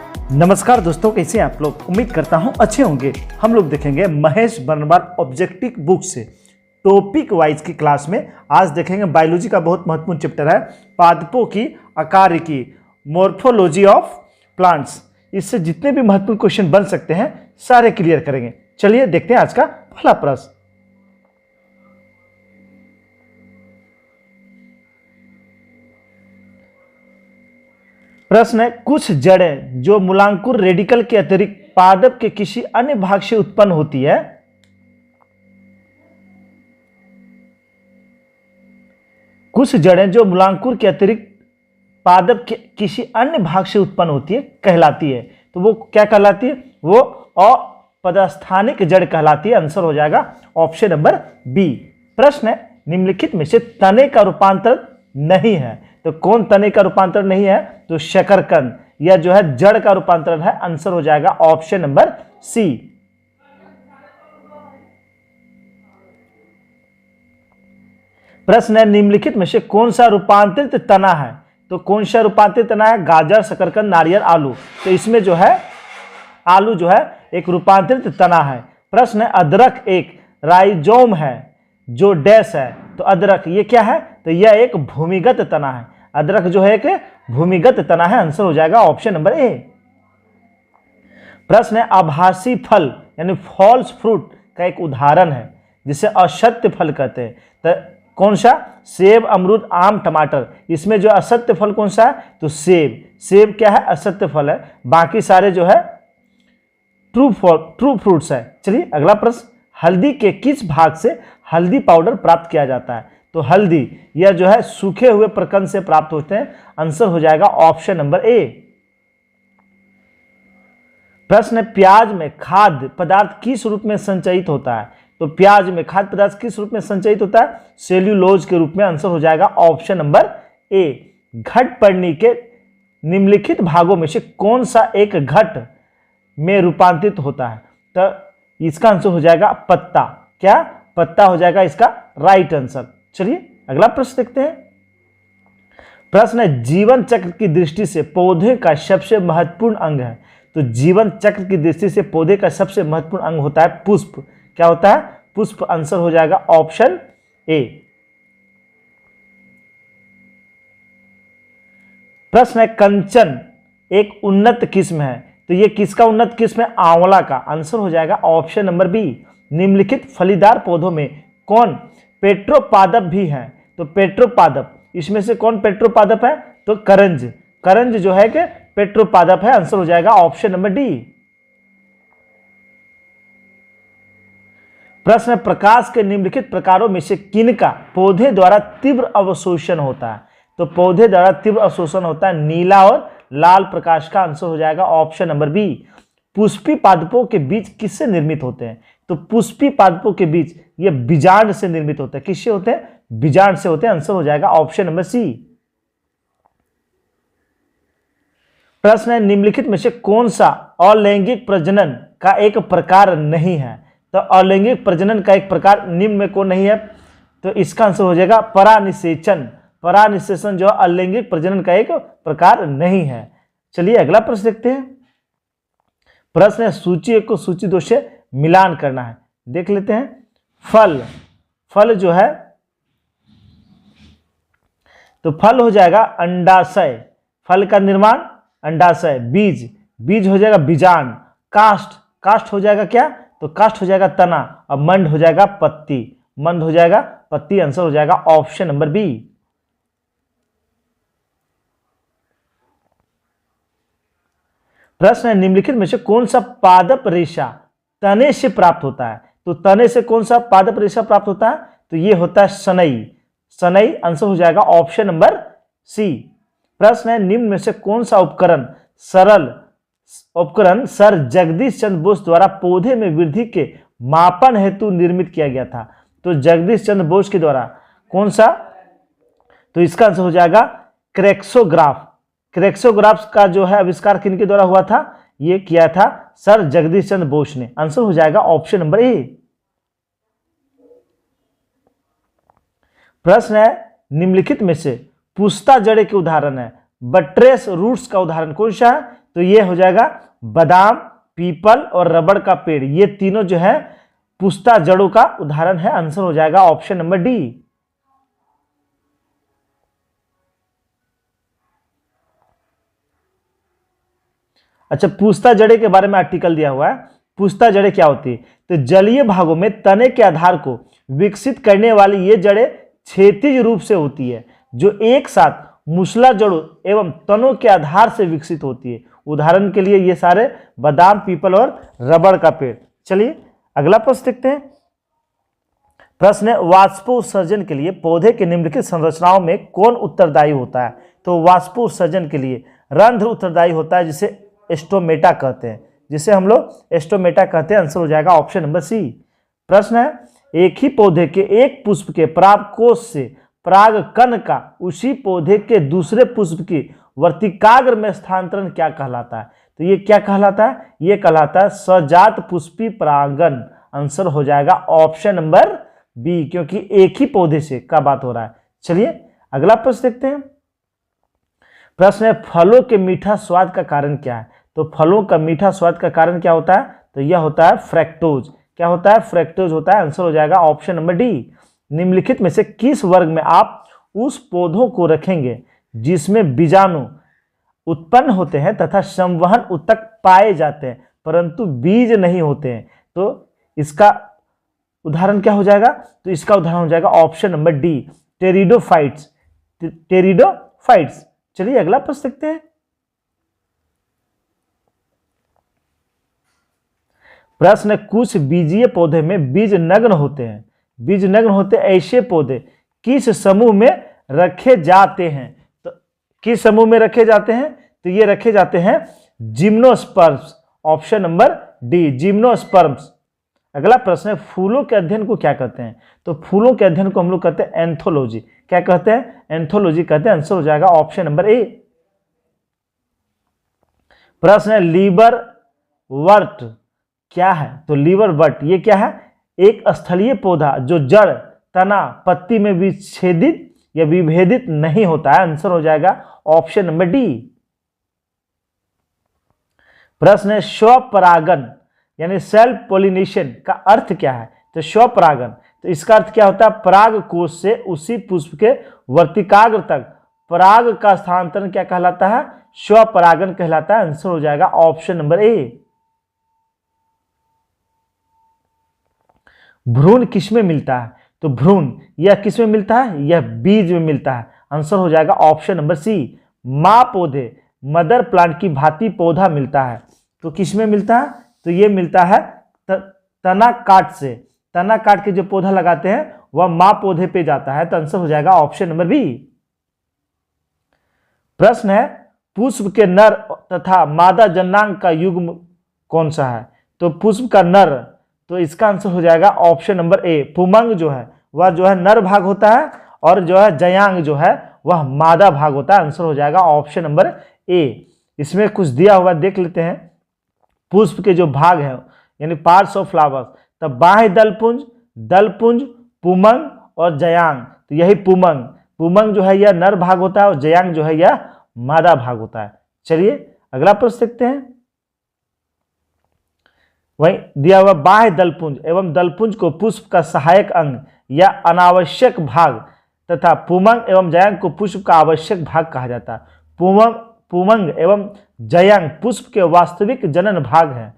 नमस्कार दोस्तों, कैसे हैं आप लोग। उम्मीद करता हूं अच्छे होंगे। हम लोग देखेंगे महेश बर्नवाल ऑब्जेक्टिव बुक से टॉपिक वाइज की क्लास में। आज देखेंगे बायोलॉजी का बहुत महत्वपूर्ण चैप्टर है, पादपों की आकारिकी, मॉर्फोलॉजी ऑफ प्लांट्स। इससे जितने भी महत्वपूर्ण क्वेश्चन बन सकते हैं सारे क्लियर करेंगे। चलिए देखते हैं आज का पहला प्रश्न। प्रश्न है, कुछ जड़ें जो मूलांकुर रेडिकल के अतिरिक्त पादप के किसी अन्य भाग से उत्पन्न होती है, कुछ जड़ें जो मूलांकुर के अतिरिक्त पादप के किसी अन्य भाग से उत्पन्न होती है कहलाती है। तो वो क्या कहलाती है? वो अपदस्थानिक जड़ कहलाती है। आंसर हो जाएगा ऑप्शन नंबर बी। प्रश्न है, निम्नलिखित में से तने का रूपांतर नहीं है। तो कौन तने का रूपांतर नहीं है? तो शकरकंद या जो है जड़ का रूपांतरण है। आंसर हो जाएगा ऑप्शन नंबर सी। प्रश्न है, निम्नलिखित में से कौन सा रूपांतरित तना है? तो कौन सा रूपांतरित तना है? गाजर, शकरकंद, नारियल, आलू। तो इसमें जो है आलू जो है एक रूपांतरित तना है। प्रश्न है, अदरक एक राइजोम है जो डैश है। तो अदरक ये क्या है? तो यह एक भूमिगत तना है। अदरक जो है एक भूमिगत तना है। आंसर हो जाएगा ऑप्शन नंबर ए। प्रश्न है, आभासी फल यानी फॉल्स फ्रूट का एक उदाहरण है जिसे असत्य फल कहते हैं। तो कौन सा? सेब, अमरूद, आम, टमाटर। इसमें जो असत्य फल कौन सा है? तो सेब। सेब क्या है? असत्य फल है। बाकी सारे जो है ट्रू फ्रूट्स है। चलिए अगला प्रश्न, हल्दी के किस भाग से हल्दी पाउडर प्राप्त किया जाता है? तो हल्दी यह जो है सूखे हुए प्रकंद से प्राप्त होते हैं। आंसर हो जाएगा ऑप्शन नंबर ए। प्रश्न है, प्याज में खाद्य पदार्थ किस रूप में संचयित होता है? तो प्याज में खाद्य पदार्थ किस रूप में संचयित होता है? सेल्यूलोज के रूप में। आंसर हो जाएगा ऑप्शन नंबर ए। घट पड़नी के निम्नलिखित भागों में से कौन सा एक घट में रूपांतरित होता है? तो इसका आंसर हो जाएगा पत्ता। क्या? पत्ता हो जाएगा इसका राइट आंसर। चलिए अगला प्रश्न देखते हैं। प्रश्न है, जीवन चक्र की दृष्टि से पौधे का सबसे महत्वपूर्ण अंग है। तो जीवन चक्र की दृष्टि से पौधे का सबसे महत्वपूर्ण अंग होता है पुष्प। क्या होता है? पुष्प। आंसर हो जाएगा ऑप्शन ए। प्रश्न है, कंचन एक उन्नत किस्म है। तो ये किसका उन्नत किस्म है? आंवला का। आंसर हो जाएगा ऑप्शन नंबर बी। निम्नलिखित फलीदार पौधों में कौन पेट्रोपादप भी है? तो पेट्रोपादप, इसमें से कौन पेट्रोपादप है? तो करंज। करंज जो है कि पेट्रोपादप है। आंसर हो जाएगा ऑप्शन नंबर डी। प्रश्न है, प्रकाश के निम्नलिखित प्रकारों में से किनका पौधे द्वारा तीव्र अवशोषण होता है? तो पौधे द्वारा तीव्र अवशोषण होता है नीला और लाल प्रकाश का। आंसर हो जाएगा ऑप्शन नंबर बी। पुष्पी पादपों के बीज किससे निर्मित होते हैं? तो पुष्पी पादपों के बीज ये बीजांड से निर्मित होते हैं। किससे होते हैं? बीजांड से होते हैं। आंसर हो जाएगा ऑप्शन नंबर सी। प्रश्न है, निम्नलिखित में से कौन सा अलैंगिक प्रजनन का एक प्रकार नहीं है? तो अलैंगिक प्रजनन का एक प्रकार निम्न में कौन नहीं है? तो इसका आंसर हो जाएगा परानिषेचन। परानिषेचन जो अलैंगिक प्रजनन का एक प्रकार नहीं है। चलिए अगला प्रश्न देखते हैं। प्रश्न है, सूची एक को सूची दो से मिलान करना है। देख लेते हैं। फल, फल जो है तो फल हो जाएगा अंडाशय। फल का निर्माण अंडाशय। बीज, बीज हो जाएगा बीजांड। काष्ठ, काष्ठ हो जाएगा क्या? तो काष्ठ हो जाएगा तना। और मंड हो जाएगा पत्ती। मंड हो जाएगा पत्ती। आंसर हो जाएगा ऑप्शन नंबर बी। प्रश्न है, निम्नलिखित में से कौन सा पादप रेशा तने से प्राप्त होता है? तो तने से कौन सा पादप रेशा प्राप्त होता है? तो ये होता है सनई। सनई। आंसर हो जाएगा ऑप्शन नंबर सी। प्रश्न है, निम्न में से कौन सा उपकरण सर जगदीश चंद्र बोस द्वारा पौधे में वृद्धि के मापन हेतु निर्मित किया गया था? तो जगदीश चंद्र बोस के द्वारा कौन सा? तो इसका आंसर हो जाएगा क्रेक्सोग्राफ। क्रेक्सोग्राफ का जो है आविष्कार किनके द्वारा हुआ था? ये किया था सर जगदीश चंद्र बोस ने। आंसर हो जाएगा ऑप्शन नंबर ए। प्रश्न है, निम्नलिखित में से पुष्ता जड़े के उदाहरण है बट्रेस रूट्स का उदाहरण कौन सा है? तो ये हो जाएगा बादाम, पीपल और रबड़ का पेड़, ये तीनों जो है पुष्ता जड़ों का उदाहरण है। आंसर हो जाएगा ऑप्शन नंबर डी। अच्छा, पुष्ता जड़ें के बारे में आर्टिकल दिया हुआ है। पुष्ता जड़ें क्या होती है? तो जलीय भागों में तने के आधार को विकसित करने वाली ये जड़ें क्षैतिज रूप से होती है, जो एक साथ मूसला जड़ों एवं तनों के आधार से विकसित होती है। उदाहरण के लिए ये सारे बादाम, पीपल और रबड़ का पेड़। चलिए अगला प्रश्न देखते हैं। प्रश्न है, वाष्पोत्सर्जन के लिए पौधे के निम्नलिखित संरचनाओं में कौन उत्तरदायी होता है? तो वाष्पोत्सर्जन के लिए रंध्र उत्तरदायी होता है, जिसे स्टोमेटा कहते हैं, जिसे हम लोग स्टोमेटा कहते हैं। आंसर हो जाएगा ऑप्शन नंबर सी। प्रश्न है, एक ही पौधे के एक पुष्प के परागकोश से परागकण का उसी पौधे के दूसरे पुष्प की वर्तिकाग्र में स्थानांतरण क्या कहलाता है? तो ये क्या कहलाता है? ये कहलाता है सजात पुष्पी परागण। आंसर हो जाएगा ऑप्शन नंबर बी, क्योंकि एक ही पौधे से का बात हो रहा है। चलिए अगला प्रश्न देखते हैं। प्रश्न है, फलों के मीठा स्वाद का कारण क्या है? तो फलों का मीठा स्वाद का कारण क्या होता है? तो यह होता है फ्रैक्टोज। क्या होता है? फ्रैक्टोज होता है। आंसर हो जाएगा ऑप्शन नंबर डी। निम्नलिखित में से किस वर्ग में आप उस पौधों को रखेंगे जिसमें बीजाणु उत्पन्न होते हैं तथा संवहन उत्तक पाए जाते हैं परंतु बीज नहीं होते हैं? तो इसका उदाहरण क्या हो जाएगा? तो इसका उदाहरण हो जाएगा option number D, pteridophytes. Pteridophytes. चलिए अगला प्रश्न देखते हैं। प्रश्न, कुछ बीजीय पौधे में बीज नग्न होते हैं। बीज नग्न होते ऐसे पौधे किस समूह में रखे जाते हैं? तो किस समूह में रखे जाते हैं? तो ये रखे जाते हैं gymnosperms. Option number D, gymnosperms. अगला प्रश्न है, फूलों के अध्ययन को क्या कहते हैं? तो फूलों के अध्ययन को हम लोग कहते हैं एंथोलॉजी। क्या कहते हैं? एंथोलॉजी कहते हैं। आंसर हो जाएगा ऑप्शन नंबर ए। प्रश्न है, लीवर वर्ट क्या है? तो लीवर वर्ट ये क्या है? एक स्थलीय पौधा जो जड़, तना, पत्ती में विच्छेदित या विभेदित नहीं होता है। आंसर हो जाएगा ऑप्शन नंबर डी। प्रश्न है, स्वपरागन यानी सेल्फ पॉलिनेशन का अर्थ क्या है? तो स्वपरागन, तो इसका अर्थ क्या होता है? पराग कोश से उसी पुष्प के वर्तिकाग्र तक पराग का स्थानांतरण क्या कहलाता है? स्वपरागन कहलाता है। आंसर हो जाएगा ऑप्शन नंबर ए। भ्रूण किसमें मिलता है? तो भ्रूण यह किसमें मिलता है? यह बीज में मिलता है। आंसर हो जाएगा ऑप्शन नंबर सी, मां पौधे मदर प्लांट की भांति पौधा मिलता है। तो किसमें मिलता है? तो ये मिलता है तना काट से। तना काट के जो पौधा लगाते हैं वह मां पौधे पे जाता है। तो आंसर हो जाएगा ऑप्शन नंबर बी। प्रश्न है, पुष्प के नर तथा मादा जननांग का युग्म कौन सा है? तो पुष्प का नर, तो इसका आंसर हो जाएगा ऑप्शन नंबर ए, पुमंग जो है वह जो है नर भाग होता है और जो है जयांग जो है वह मादा भाग होता है। आंसर हो जाएगा ऑप्शन नंबर ए। इसमें कुछ दिया हुआ देख लेते हैं। पुष्प के जो भाग है यानी पार्ट्स ऑफ फ्लावर्स, तब बाह्य दलपुंज, दलपुंज, पुमंग और जयांग। तो यही पुमंग जो है यह नर भाग होता है और जयांग जो है यह मादा भाग होता है। चलिए अगला प्रश्न देखते हैं। वही दिया हुआ बाह्य दलपुंज एवं दलपुंज को पुष्प का सहायक अंग या अनावश्यक भाग तथा पुमंग एवं जयांग को पुष्प का आवश्यक भाग कहा जाता है। पुमंग एवं जयांग पुष्प के वास्तविक जनन भाग हैं।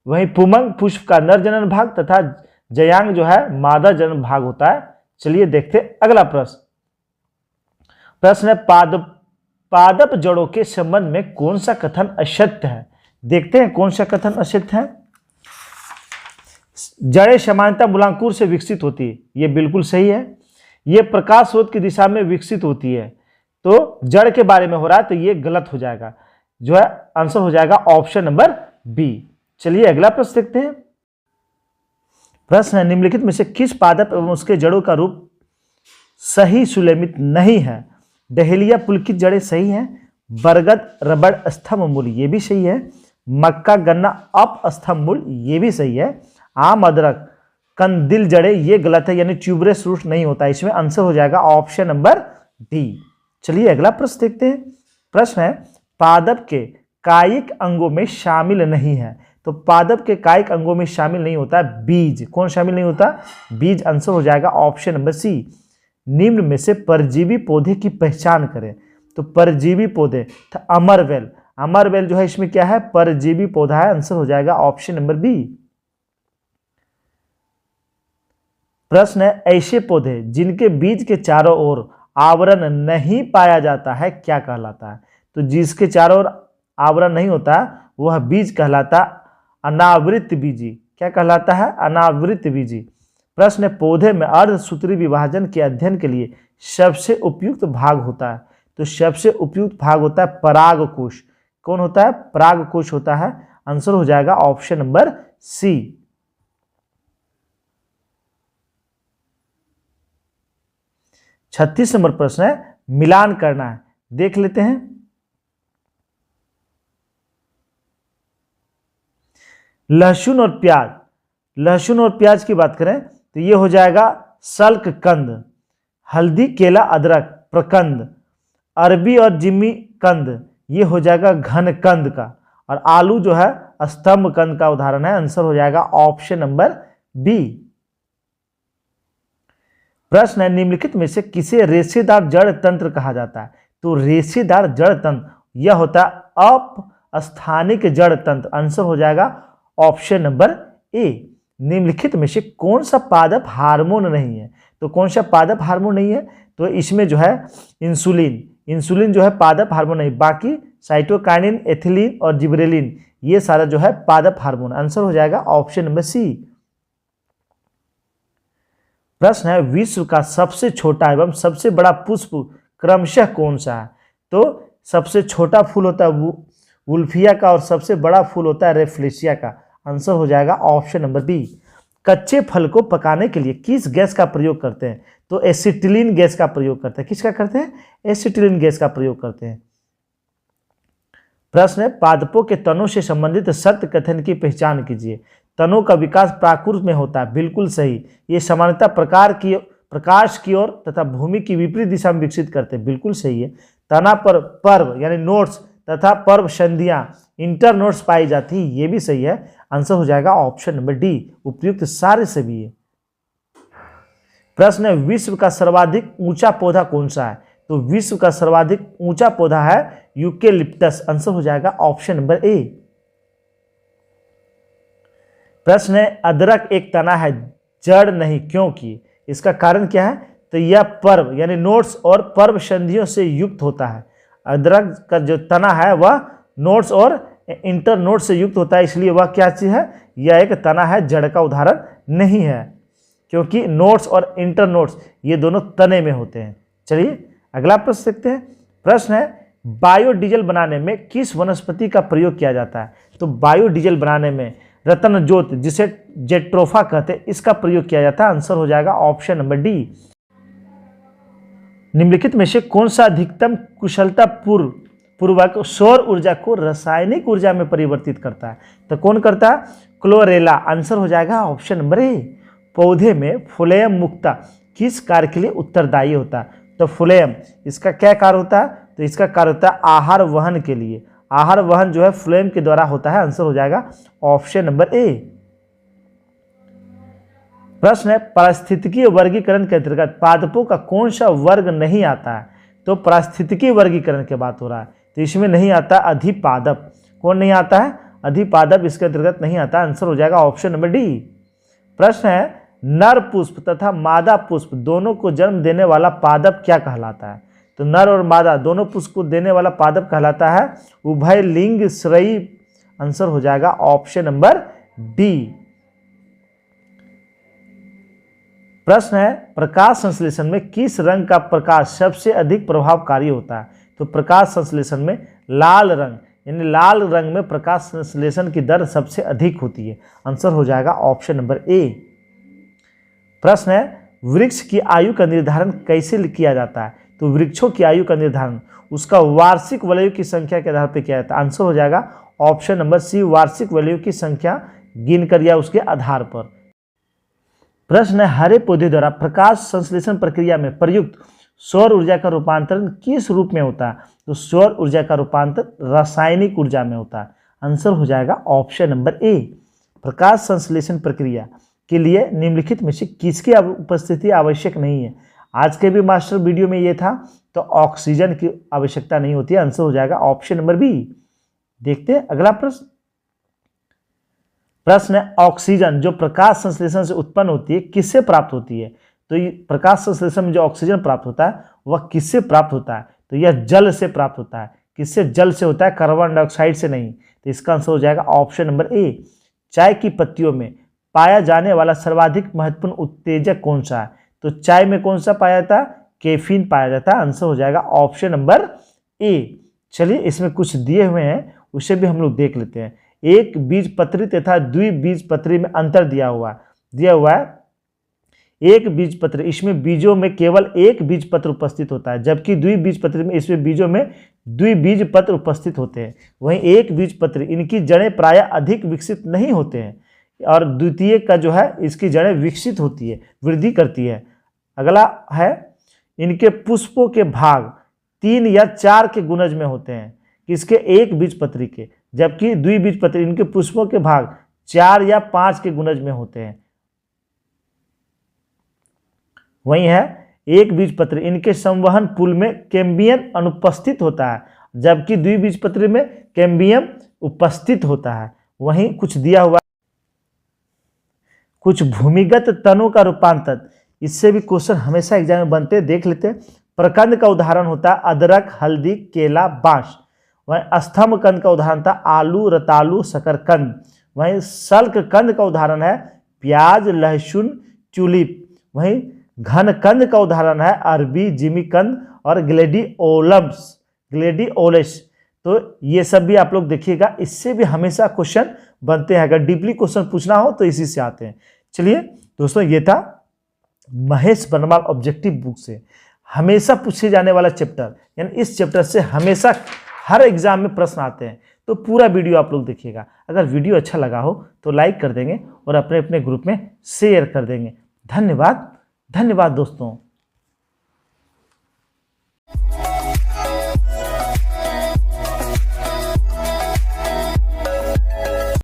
वहीं पुमंग पुष्प का नर जनन भाग तथा जयांग जो है मादा जनन भाग होता है। चलिए देखते अगला प्रश्न। प्रश्न है, पादप जड़ों के संबंध में कौन सा कथन असत्य है? देखते हैं कौन सा कथन असत्य है। जड़ें सामान्यतः मूलांकुर से विकसित होती है, ये बिल्कुल सही है। ये प्रकाश स्रोत की दिशा में विकसित होती है, तो जड़ के बारे में हो रहा है, तो ये गलत हो जाएगा। जो है आंसर हो जाएगा ऑप्शन नंबर बी। चलिए अगला प्रश्न देखते हैं। प्रश्न है, निम्नलिखित में से किस पादप एवं उसके जड़ों का रूप सही सुलेमित नहीं है? डहेलिया पुलकित जड़ें सही हैं। बरगद रबड़ स्तंभ मूल ये भी सही है। मक्का गन्ना अप स्तंभ मूल ये भी सही है। आम अदरक कंदिल जड़ें ये गलत है, यानी ट्यूबरस रूट नहीं होता। इसमें आंसर हो जाएगा ऑप्शन नंबर डी। चलिए अगला प्रश्न देखते हैं। प्रश्न है, पादप के कायिक अंगों में शामिल नहीं है। तो पादप के कायिक अंगों में शामिल नहीं होता है बीज। कौन शामिल नहीं होता? बीज। आंसर हो जाएगा ऑप्शन नंबर सी। निम्न में से परजीवी पौधे की पहचान करें। तो परजीवी पौधे, अमरवेल, अमरवेल जो है इसमें क्या है? परजीवी पौधा है। आंसर हो जाएगा ऑप्शन नंबर बी। प्रश्न है, ऐसे पौधे जिनके बीज के चारों ओर आवरण नहीं पाया जाता है क्या कहलाता है? तो जिसके चारों ओर आवरण नहीं होता वह बीज कहलाता अनावृत बीजी। क्या कहलाता है? अनावृत बीजी। प्रश्न है, पौधे में अर्धसूत्री विभाजन के अध्ययन के लिए सबसे उपयुक्त भाग होता है। तो सबसे उपयुक्त भाग होता है परागकोश। कौन होता है? परागकोश होता है। आंसर हो जाएगा ऑप्शन नंबर सी। 36 नंबर प्रश्न है, मिलान करना है, देख लेते हैं। लहसुन और प्याज, लहसुन और प्याज की बात करें तो ये हो जाएगा सल्क कंद, हल्दी, केला, अदरक प्रकंद, अरबी और जिम्मी कंद ये हो जाएगा घन कंद का, और आलू जो है स्तंभ कंद का उदाहरण है। आंसर हो जाएगा ऑप्शन नंबर बी। प्रश्न है, निम्नलिखित में से किसे रेशेदार जड़ तंत्र कहा जाता है? तो रेशेदार जड़ तंत्र यह होता है अपस्थानिक जड़ तंत्र। आंसर हो जाएगा ऑप्शन नंबर ए। निम्नलिखित में से कौन सा पादप हार्मोन नहीं है? तो कौन सा पादप हार्मोन नहीं है? तो इसमें जो है इंसुलिन, इंसुलिन जो है पादप हार्मोन नहीं, बाकी साइटोकाइनिन, एथिलीन और जिबरेलिन ये सारा जो है पादप हार्मोन। आंसर हो जाएगा ऑप्शन नंबर सी। प्रश्न है, विश्व का सबसे छोटा एवं सबसे बड़ा पुष्प क्रमशः कौन सा है? तो सबसे छोटा फूल होता है वुल्फिया का और सबसे बड़ा फूल होता है रेफ्लेशिया का। आंसर हो जाएगा ऑप्शन नंबर बी। कच्चे फल को पकाने के लिए किस गैस का प्रयोग करते हैं? तो एसिटिलीन गैस का प्रयोग करते हैं। किसका करते हैं? एसिटिलीन गैस का प्रयोग करते हैं। प्रश्न है, पादपों के तनों से संबंधित सत्य कथन की पहचान कीजिए। तनों का विकास प्राकृत में होता है, बिल्कुल सही। ये सामान्यतः प्रकाश की ओर तथा भूमि की विपरीत दिशा में विकसित करते हैं, बिल्कुल सही है। तना पर पर्व यानी नोट्स तथा पर्व संधियां इंटर नोट्स पाई जाती है, ये भी सही है। आंसर हो जाएगा ऑप्शन नंबर डी। उपयुक्त सारे सभी है। प्रश्न है, विश्व का सर्वाधिक ऊंचा पौधा कौन सा है? तो विश्व का सर्वाधिक ऊंचा पौधा है यूकेलिप्टस। आंसर हो जाएगा ऑप्शन नंबर ए। प्रश्न है, अदरक एक तना है जड़ नहीं, क्योंकि? इसका कारण क्या है? तो यह पर्व यानी नोट्स और पर्व संधियों से युक्त होता है। अदरक का जो तना है वह नोट्स और इंटर नोट्स से युक्त होता है, इसलिए वह क्या चीज है? यह एक तना है, जड़ का उदाहरण नहीं है, क्योंकि नोट्स और इंटर नोट्स ये दोनों तने में होते हैं। चलिए अगला प्रश्न देखते हैं। प्रश्न है, बायोडीजल बनाने में किस वनस्पति का प्रयोग किया जाता है? तो बायोडीजल बनाने में रतन ज्योत, जिसे जेट्रोफा कहते हैं, इसका प्रयोग किया जाता है। आंसर हो जाएगा ऑप्शन नंबर डी। निम्नलिखित में से कौन सा अधिकतम कुशलता पूर्वक सौर ऊर्जा को रासायनिक ऊर्जा में परिवर्तित करता है? तो कौन करता है? क्लोरेला। आंसर हो जाएगा ऑप्शन नंबर ए। पौधे में फ्लोएम मुक्ता किस कार्य के लिए उत्तरदायी होता है? तो फ्लोएम, इसका क्या कार्य होता है? तो इसका कार्य होता है आहार वहन के लिए। आहार वहन जो है फ्लोएम के द्वारा होता है। आंसर हो जाएगा ऑप्शन नंबर ए। प्रश्न है, पारिस्थितिकीय वर्गीकरण के अंतर्गत पादपों का कौन सा वर्ग नहीं आता है? तो पारिस्थितिकीय वर्गीकरण की बात हो रहा है, तो इसमें नहीं आता अधिपादप। कौन नहीं आता है? अधिपादप इसके अंतर्गत नहीं आता। आंसर हो जाएगा ऑप्शन नंबर डी। प्रश्न है, नर पुष्प तथा मादा पुष्प दोनों को जन्म देने वाला पादप क्या कहलाता है? तो नर और मादा दोनों पुष्प को देने वाला पादप कहलाता है उभय लिंग श्रेयी। आंसर हो जाएगा ऑप्शन नंबर डी। प्रश्न है, प्रकाश संश्लेषण में किस रंग का प्रकाश सबसे अधिक प्रभावकारी होता है? तो प्रकाश संश्लेषण में लाल रंग यानी लाल रंग में प्रकाश संश्लेषण की दर सबसे अधिक होती है। आंसर हो जाएगा ऑप्शन नंबर ए। प्रश्न है, वृक्ष की आयु का निर्धारण कैसे किया जाता है? तो वृक्षों की आयु का निर्धारण उसका वार्षिक वलयों की संख्या के आधार पर किया जाता है। आंसर हो जाएगा ऑप्शन नंबर सी, वार्षिक वलयों की संख्या गिनकर या उसके आधार पर। प्रश्न है, हरे पौधे द्वारा प्रकाश संश्लेषण प्रक्रिया में प्रयुक्त सौर ऊर्जा का रूपांतरण किस रूप में होता है? तो सौर ऊर्जा का रूपांतरण रासायनिक ऊर्जा में होता है। आंसर हो जाएगा ऑप्शन नंबर ए। प्रकाश संश्लेषण प्रक्रिया के लिए निम्नलिखित में से किसकी उपस्थिति आवश्यक नहीं है? आज के भी मास्टर वीडियो में ये था, तो ऑक्सीजन की आवश्यकता नहीं होती है। आंसर हो जाएगा ऑप्शन नंबर बी। देखते हैं अगला प्रश्न। प्रश्न है ऑक्सीजन जो प्रकाश संश्लेषण से उत्पन्न होती है किससे प्राप्त होती है? तो ये प्रकाश संश्लेषण में जो ऑक्सीजन प्राप्त होता है वह किससे प्राप्त होता है? तो यह जल से प्राप्त होता है। किससे? जल से होता है, कार्बन डाइऑक्साइड से नहीं। तो इसका आंसर हो जाएगा ऑप्शन नंबर ए। चाय की पत्तियों में पाया जाने वाला सर्वाधिक महत्वपूर्ण उत्तेजक कौन सा है? तो चाय में कौन सा पाया जाता है? कैफीन पाया जाता है। आंसर हो जाएगा ऑप्शन नंबर ए। चलिए इसमें कुछ दिए हुए हैं, उसे भी हम लोग देख लेते हैं। एक बीजपत्री तथा द्विबीजपत्री में अंतर दिया हुआ है। एक बीजपत्री, इसमें बीजों में केवल एक बीजपत्र उपस्थित होता है, जबकि द्विबीजपत्री में इसमें बीजों में द्विबीजपत्र उपस्थित होते हैं। वहीं एक बीजपत्री, इनकी जड़ें प्रायः अधिक विकसित नहीं होते हैं, और द्वितीय का जो है इसकी जड़ें विकसित होती है, वृद्धि करती है। अगला है इनके पुष्पों के भाग 3 या 4 के गुणज में होते हैं। किसके? एक बीजपत्री के। जबकि द्विबीजपत्री, इनके पुष्पों के भाग 4 या 5 के गुणज में होते हैं। वही है एक बीजपत्री, इनके संवहन पुल में कैम्बियम अनुपस्थित होता है, जबकि द्विबीजपत्री में कैम्बियम उपस्थित होता है। वहीं कुछ दिया हुआ, कुछ भूमिगत तनों का रूपांतर, इससे भी क्वेश्चन हमेशा एग्जाम में बनते हैं, देख लेते हैं। प्रकंद का उदाहरण होता है अदरक, हल्दी, केला, बांस। वहीं स्तंभ कंद का उदाहरण था आलू, रतालू, शकरकंद। वहीं सल्क कंद का उदाहरण है प्याज, लहसुन, ट्यूलिप। वहीं घन कंद का उदाहरण है अरबी, जिमीकंद और ग्लेडियोलस। तो ये सब भी आप लोग देखिएगा, इससे भी हमेशा क्वेश्चन बनते हैं। अगर डीपली क्वेश्चन पूछना हो तो इसी से आते हैं। चलिए दोस्तों, ये था महेश बर्नवाल ऑब्जेक्टिव बुक से हमेशा पूछे जाने वाला चैप्टर, यानी इस चैप्टर से हमेशा हर एग्जाम में प्रश्न आते हैं। तो पूरा वीडियो आप लोग देखिएगा। अगर वीडियो अच्छा लगा हो तो लाइक कर देंगे और अपने अपने ग्रुप में शेयर कर देंगे। धन्यवाद दोस्तों।